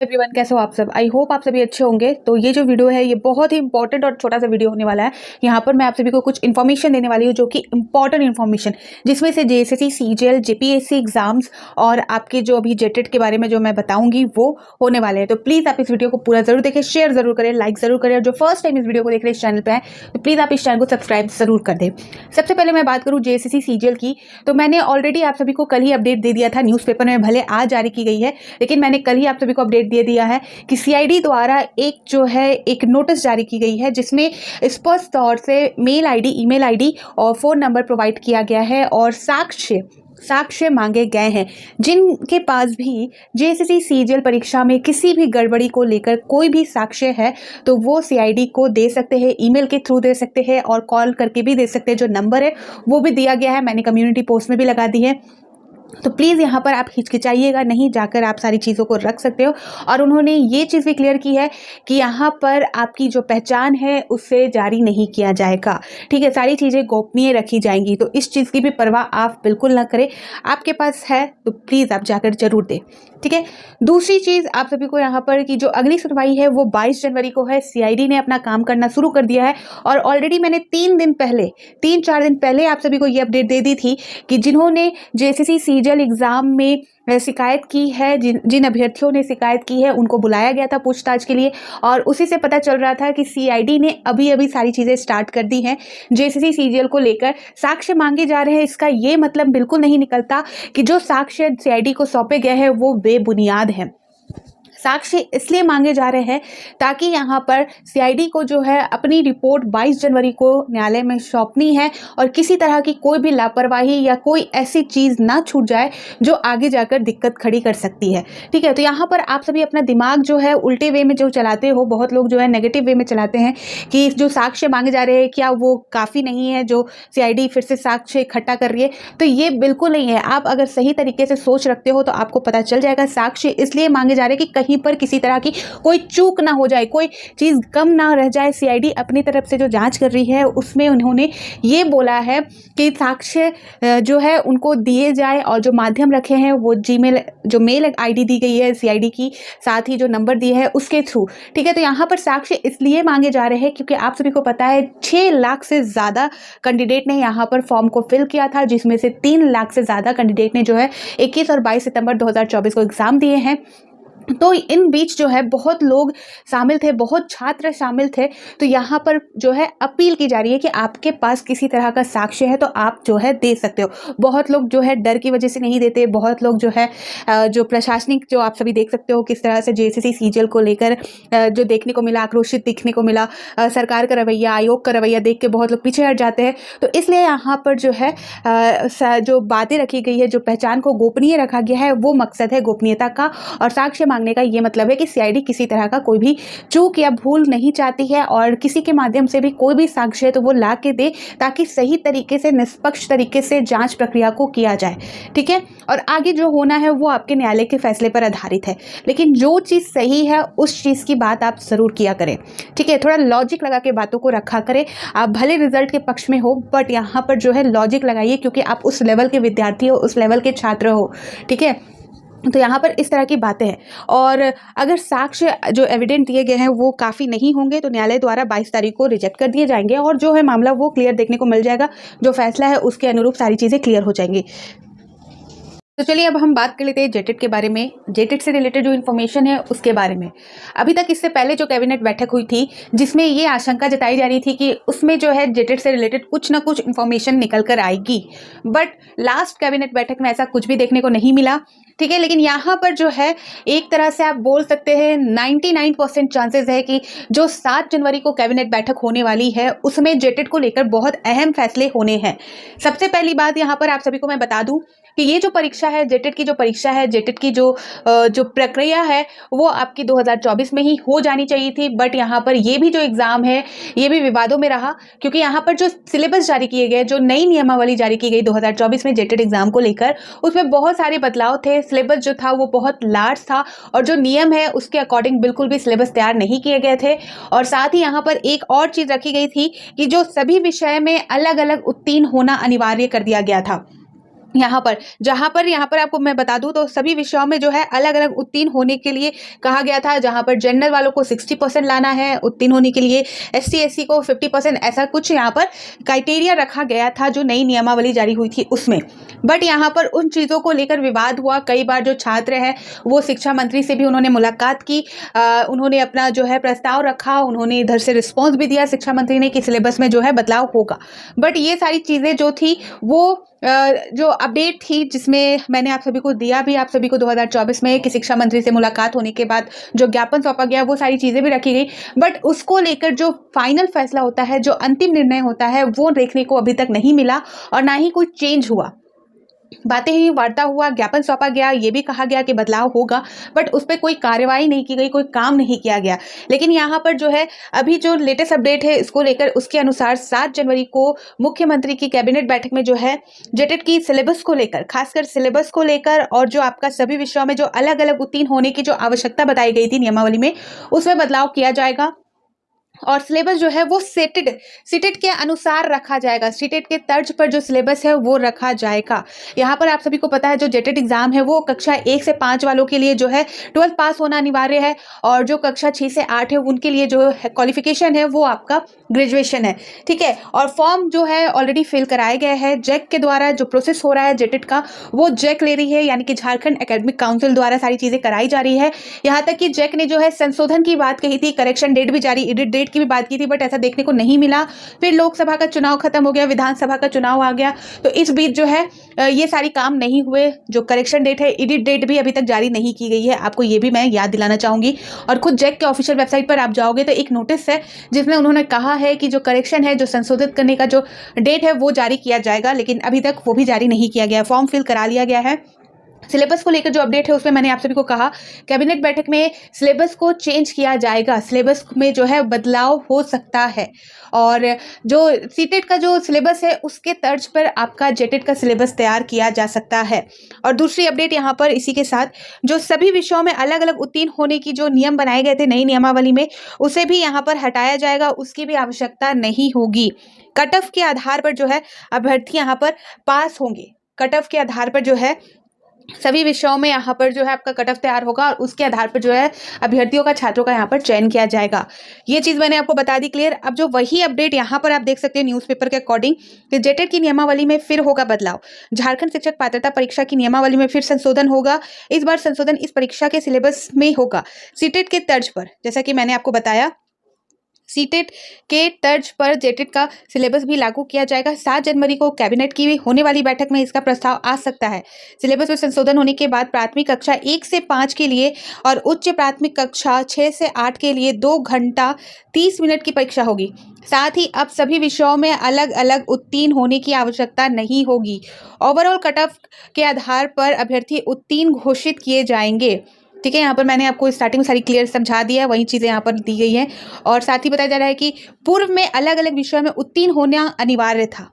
Everyone, कैसे हो आप सब। आई होप आप सभी अच्छे होंगे। तो ये जो वीडियो है ये बहुत ही इंपॉर्टेंट और छोटा सा वीडियो होने वाला है। यहाँ पर मैं आप सभी को कुछ इन्फॉर्मेशन देने वाली हूँ जो कि इंपॉर्टेंट इन्फॉर्मेशन, जिसमें से जेएसएससी, सीजीएल, जेपीएससी एग्जाम्स और आपके जो अभी जेटेट के बारे में जो मैं बताऊंगी वो होने वाले हैं। तो प्लीज़ आप इस वीडियो को पूरा जरूर देखें, शेयर जरूर करें, लाइक जरूर करें। और जो फर्स्ट टाइम इस वीडियो को देख रहे हैं इस चैनल पर है तो प्लीज़ आप इस चैनल को सब्सक्राइब जरूर कर दें। सबसे पहले मैं बात करूँ जेएसएससी सीजीएल की, तो मैंने ऑलरेडी आप सभी को कल ही अपडेट दे दिया था। न्यूज़पेपर में भले आज जारी की गई है, लेकिन मैंने कल ही आप सभी को अपडेट दे दिया है कि सीआईडी द्वारा एक नोटिस जारी की गई है, जिसमें स्पष्ट तौर से मेल आईडी, ईमेल आईडी और फ़ोन नंबर प्रोवाइड किया गया है और साक्ष्य मांगे गए हैं। जिनके पास भी जेएसएससी सीजीएल परीक्षा में किसी भी गड़बड़ी को लेकर कोई भी साक्ष्य है तो वो सीआईडी को दे सकते हैं, ईमेल के थ्रू दे सकते हैं और कॉल करके भी दे सकते हैं। जो नंबर है वो भी दिया गया है, मैंने कम्युनिटी पोस्ट में भी लगा दी है। तो प्लीज़ यहाँ पर आप हिचकिचाइएगा नहीं, जाकर आप सारी चीज़ों को रख सकते हो। और उन्होंने ये चीज़ भी क्लियर की है कि यहाँ पर आपकी जो पहचान है उससे जारी नहीं किया जाएगा। ठीक है, सारी चीज़ें गोपनीय रखी जाएंगी, तो इस चीज़ की भी परवाह आप बिल्कुल ना करें। आपके पास है तो प्लीज़ आप जाकर जरूर दें। ठीक है, दूसरी चीज़ आप सभी को यहाँ पर कि जो अगली सुनवाई है वो 22 जनवरी को है। सीआईडी ने अपना काम करना शुरू कर दिया है और ऑलरेडी मैंने 3-4 दिन पहले आप सभी को ये अपडेट दे दी थी कि जिन्होंने जेएसएससी सीजीएल एग्जाम में शिकायत की है, जिन अभ्यर्थियों ने शिकायत की है उनको बुलाया गया था पूछताछ के लिए। और उसी से पता चल रहा था कि सीआईडी ने अभी सारी चीज़ें स्टार्ट कर दी हैं। जेएसएससी सीजीएल को लेकर साक्ष्य मांगे जा रहे हैं। इसका ये मतलब बिल्कुल नहीं निकलता कि जो साक्ष्य सीआईडी को सौंपे गए हैं वो बेबुनियाद हैं। साक्ष्य इसलिए मांगे जा रहे हैं ताकि यहाँ पर सीआईडी को जो है अपनी रिपोर्ट 22 जनवरी को न्यायालय में सौंपनी है और किसी तरह की कोई भी लापरवाही या कोई ऐसी चीज़ ना छूट जाए जो आगे जाकर दिक्कत खड़ी कर सकती है। ठीक है, तो यहाँ पर आप सभी अपना दिमाग जो है उल्टे वे में जो चलाते हो, बहुत लोग जो है नेगेटिव वे में चलाते हैं कि जो साक्ष्य मांगे जा रहे हैं क्या वो काफ़ी नहीं है, जो सीआईडी फिर से साक्ष्य इकट्ठा कर रही है। तो ये बिल्कुल नहीं है। आप अगर सही तरीके से सोच रखते हो तो आपको पता चल जाएगा साक्ष्य इसलिए मांगे जा रहे हैं कि कहीं पर किसी तरह की कोई चूक ना हो जाए, कोई चीज़ कम ना रह जाए। सीआईडी अपनी तरफ से जो जांच कर रही है उसमें उन्होंने ये बोला है कि साक्ष्य जो है उनको दिए जाए और जो माध्यम रखे हैं वो जीमेल, जो मेल आईडी दी गई है सीआईडी की, साथ ही जो नंबर दिए है उसके थ्रू। ठीक है, तो यहाँ पर साक्ष्य इसलिए मांगे जा रहे हैं क्योंकि आप सभी को पता है 6 लाख से ज़्यादा कैंडिडेट ने यहाँ पर फॉर्म को फिल किया था, जिसमें से 3 लाख से ज़्यादा कैंडिडेट ने जो है 21 और 22 सितंबर 2024 को एग्ज़ाम दिए हैं। तो इन बीच जो है बहुत लोग शामिल थे, बहुत छात्र शामिल थे। तो यहाँ पर जो है अपील की जा रही है कि आपके पास किसी तरह का साक्ष्य है तो आप जो है दे सकते हो। बहुत लोग जो है डर की वजह से नहीं देते, बहुत लोग जो है जो प्रशासनिक, जो आप सभी देख सकते हो किस तरह से जेएसएससी सीजीएल को लेकर जो देखने को मिला, आक्रोशित दिखने को मिला। सरकार का रवैया, आयोग का रवैया देख के बहुत लोग पीछे हट जाते हैं। तो इसलिए यहाँ पर जो है जो बातें रखी गई है, जो पहचान को गोपनीय रखा गया है, वो मकसद है गोपनीयता का। और साक्ष्य मांगने का ये मतलब है कि सीआईडी किसी तरह का कोई भी चूक या भूल नहीं चाहती है और किसी के माध्यम से भी कोई भी साक्ष्य है तो वो ला के दे, ताकि सही तरीके से, निष्पक्ष तरीके से जांच प्रक्रिया को किया जाए। ठीक है, और आगे जो होना है वो आपके न्यायालय के फैसले पर आधारित है, लेकिन जो चीज़ सही है उस चीज़ की बात आप जरूर किया करें। ठीक है, थोड़ा लॉजिक लगा के बातों को रखा करें। आप भले रिजल्ट के पक्ष में हो बट यहाँ पर जो है लॉजिक लगाइए, क्योंकि आप उस लेवल के विद्यार्थी हो, उस लेवल के छात्र हो। ठीक है, तो यहाँ पर इस तरह की बातें हैं। और अगर साक्ष्य जो एविडेंट दिए गए हैं वो काफ़ी नहीं होंगे तो न्यायालय द्वारा 22 तारीख को रिजेक्ट कर दिए जाएंगे और जो है मामला वो क्लियर देखने को मिल जाएगा। जो फैसला है उसके अनुरूप सारी चीज़ें क्लियर हो जाएंगी। तो चलिए अब हम बात कर लेते हैं जेटेट के बारे में, जेटेट से रिलेटेड जो इन्फॉर्मेशन है उसके बारे में। अभी तक इससे पहले जो कैबिनेट बैठक हुई थी जिसमें ये आशंका जताई जा रही थी कि उसमें जो है जेटेट से रिलेटेड कुछ ना कुछ इन्फॉर्मेशन निकल कर आएगी, बट लास्ट कैबिनेट बैठक में ऐसा कुछ भी देखने को नहीं मिला। ठीक है, लेकिन यहाँ पर जो है एक तरह से आप बोल सकते हैं 99% चांसेस है कि जो 7 जनवरी को कैबिनेट बैठक होने वाली है उसमें जेटेट को लेकर बहुत अहम फैसले होने हैं। सबसे पहली बात यहाँ पर आप सभी को मैं बता दूं कि ये जो परीक्षा है, जेटेट की जो परीक्षा है, जेटेट की जो प्रक्रिया है वो आपकी 2024 में ही हो जानी चाहिए थी, बट यहाँ पर ये भी जो एग्ज़ाम है ये भी विवादों में रहा, क्योंकि यहाँ पर जो सिलेबस जारी किए गए, जो नई नियमावली जारी की गई 2024 में जेटेट एग्ज़ाम को लेकर, उसमें बहुत सारे बदलाव थे। सिलेबस जो था वो बहुत लार्ज था और जो नियम है उसके अकॉर्डिंग बिल्कुल भी सिलेबस तैयार नहीं किए गए थे। और साथ ही यहाँ पर एक और चीज़ रखी गई थी कि जो सभी विषय में अलग अलग उत्तीर्ण होना अनिवार्य कर दिया गया था। यहाँ पर आपको मैं बता दूं तो सभी विषयों में जो है अलग अलग उत्तीर्ण होने के लिए कहा गया था। जहाँ पर जनरल वालों को 60% लाना है उत्तीर्ण होने के लिए, SC SC को 50%, ऐसा कुछ यहाँ पर क्राइटेरिया रखा गया था जो नई नियमावली जारी हुई थी उसमें। बट यहाँ पर उन चीज़ों को लेकर विवाद हुआ। कई बार जो छात्र हैं वो शिक्षा मंत्री से भी उन्होंने मुलाकात की, उन्होंने अपना जो है प्रस्ताव रखा, उन्होंने इधर से रिस्पॉन्स भी दिया शिक्षा मंत्री ने कि सिलेबस में जो है बदलाव होगा। बट ये सारी चीज़ें जो थी वो जो अपडेट थी जिसमें मैंने आप सभी को दिया भी, आप सभी को 2024 में कि शिक्षा मंत्री से मुलाकात होने के बाद जो ज्ञापन सौंपा गया वो सारी चीज़ें भी रखी गई। बट उसको लेकर जो फाइनल फैसला होता है, जो अंतिम निर्णय होता है, वो देखने को अभी तक नहीं मिला और ना ही कोई चेंज हुआ। बातें ही वार्ता हुआ, ज्ञापन सौंपा गया, ये भी कहा गया कि बदलाव होगा, बट उस पर कोई कार्रवाई नहीं की गई, कोई काम नहीं किया गया। लेकिन यहाँ पर जो है अभी जो लेटेस्ट अपडेट है इसको लेकर, उसके अनुसार 7 जनवरी को मुख्यमंत्री की कैबिनेट बैठक में जो है जेटेट की सिलेबस को लेकर, खासकर सिलेबस को लेकर और जो आपका सभी विषयों में जो अलग अलग उत्तीर्ण होने की जो आवश्यकता बताई गई थी नियमावली में, उसमें बदलाव किया जाएगा और सिलेबस जो है वो सीटेट के अनुसार रखा जाएगा। सीटेट के तर्ज पर जो सिलेबस है वो रखा जाएगा। यहाँ पर आप सभी को पता है जो जेटेट एग्जाम है वो कक्षा 1 से 5 वालों के लिए जो है 12th पास होना अनिवार्य है और जो कक्षा 6 से 8 है उनके लिए जो क्वालिफिकेशन है वो आपका ग्रेजुएशन है, ठीक है। और फॉर्म जो है ऑलरेडी फिल कराए गए हैं। जैक के द्वारा जो प्रोसेस हो रहा है जेटेट का, वो जैक ले रही है, यानी कि झारखंड एकेडमिक काउंसिल द्वारा सारी चीज़ें कराई जा रही है। यहाँ तक कि जैक ने जो है संशोधन की बात कही थी, करेक्शन डेट भी जारी, एडिट डेट की भी बात की थी, बट ऐसा देखने को नहीं मिला। फिर लोकसभा का चुनाव खत्म हो गया, विधानसभा का चुनाव आ गया, तो इस बीच जो है ये सारी काम नहीं हुए। जो करेक्शन डेट है, एडिट डेट भी अभी तक जारी नहीं की गई है, आपको ये भी मैं याद दिलाना चाहूँगी। और खुद जैक के ऑफिशियल वेबसाइट पर आप जाओगे तो एक नोटिस है जिसमें उन्होंने कहा है कि जो करेक्शन है, जो संशोधित करने का जो डेट है वो जारी किया जाएगा, लेकिन अभी तक वो भी जारी नहीं किया गया। फॉर्म फिल करा लिया गया है। सिलेबस को लेकर जो अपडेट है उसमें मैंने आप सभी को कहा कैबिनेट बैठक में सिलेबस को चेंज किया जाएगा, सिलेबस में जो है बदलाव हो सकता है और जो सीटेट का जो सिलेबस है उसके तर्ज पर आपका जेटेट का सिलेबस तैयार किया जा सकता है। और दूसरी अपडेट यहाँ पर इसी के साथ जो सभी विषयों में अलग अलग उत्तीर्ण होने की जो नियम बनाए गए थे नई नियमावली में, उसे भी यहाँ पर हटाया जाएगा, उसकी भी आवश्यकता नहीं होगी। कट ऑफ के आधार पर जो है अभ्यर्थी यहाँ पर पास होंगे। कट ऑफ के आधार पर जो है सभी विषयों में यहाँ पर जो है आपका कट ऑफ तैयार होगा और उसके आधार पर जो है अभ्यर्थियों का, छात्रों का यहाँ पर चयन किया जाएगा। ये चीज़ मैंने आपको बता दी क्लियर। अब जो वही अपडेट यहाँ पर आप देख सकते हैं न्यूज़पेपर के अकॉर्डिंग कि जेटेट की नियमावली में फिर होगा बदलाव। झारखंड शिक्षक पात्रता परीक्षा की नियमावली में फिर संशोधन होगा। इस बार संशोधन इस परीक्षा के सिलेबस में होगा सीटेट के तर्ज पर। जैसा कि मैंने आपको बताया, सीटेट के तर्ज पर जेटेट का सिलेबस भी लागू किया जाएगा। 7 जनवरी को कैबिनेट की होने वाली बैठक में इसका प्रस्ताव आ सकता है। सिलेबस में संशोधन होने के बाद प्राथमिक कक्षा 1 से 5 के लिए और उच्च प्राथमिक कक्षा 6 से 8 के लिए 2 घंटा 30 मिनट की परीक्षा होगी। साथ ही अब सभी विषयों में अलग अलग उत्तीर्ण होने की आवश्यकता नहीं होगी। ओवरऑल कट ऑफ के आधार पर अभ्यर्थी उत्तीर्ण घोषित किए जाएंगे, ठीक है। यहाँ पर मैंने आपको स्टार्टिंग में सारी क्लियर समझा दिया है, वही चीज़ें यहाँ पर दी गई हैं। और साथ ही बताया जा रहा है कि पूर्व में अलग अलग विषयों में उत्तीर्ण होना अनिवार्य था।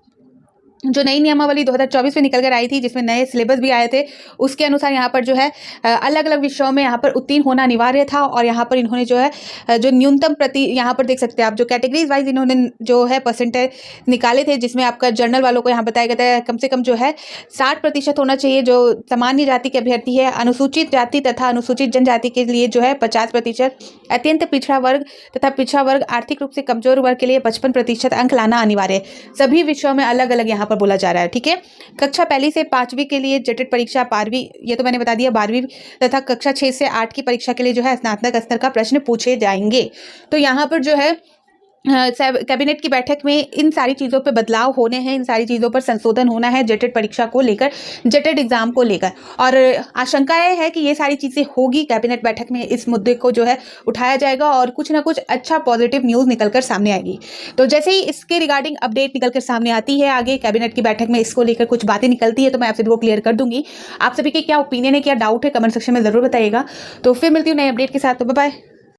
जो नई नियमावली 2024 में निकल कर आई थी जिसमें नए सिलेबस भी आए थे, उसके अनुसार यहाँ पर जो है अलग अलग विषयों में यहाँ पर उत्तीर्ण होना अनिवार्य था। और यहाँ पर इन्होंने जो है जो न्यूनतम यहाँ पर देख सकते हैं आप, जो कैटेगरीज वाइज इन्होंने जो है परसेंटेज निकाले थे, जिसमें आपका जनरल वालों को यहाँ बताया गया था कम से कम जो है 60% होना चाहिए जो सामान्य जाति के अभ्यर्थी है। अनुसूचित जाति तथा अनुसूचित जनजाति के लिए जो है 50%, अत्यंत पिछड़ा वर्ग तथा पिछड़ा वर्ग, आर्थिक रूप से कमजोर वर्ग के लिए 55% अंक लाना अनिवार्य है। सभी विषयों में अलग अलग यहाँ पर बोला जा रहा है, ठीक है। कक्षा 1 से 5वीं के लिए जेटेट परीक्षा, 12वीं ये तो मैंने बता दिया, 12वीं तथा कक्षा 6 से 8 की परीक्षा के लिए जो है स्नातक स्तर का प्रश्न पूछे जाएंगे। तो यहाँ पर जो है कैबिनेट की बैठक में इन सारी चीज़ों पे बदलाव होने हैं, इन सारी चीज़ों पर संशोधन होना है जेटेट परीक्षा को लेकर, जेटेट एग्जाम को लेकर। और आशंका यह है कि ये सारी चीज़ें होगी कैबिनेट बैठक में, इस मुद्दे को जो है उठाया जाएगा और कुछ ना कुछ अच्छा पॉजिटिव न्यूज़ निकल कर सामने आएगी। तो जैसे ही इसके रिगार्डिंग अपडेट निकल कर सामने आती है आगे कैबिनेट की बैठक में इसको लेकर कुछ बातें निकलती है तो मैं आप सभी को क्लियर कर दूंगी। आप सभी के क्या ओपिनियन है, क्या डाउट है, कमेंट सेक्शन में ज़रूर बताइएगा। तो फिर मिलती हूँ नए अपडेट के साथ, तो बाय बाय।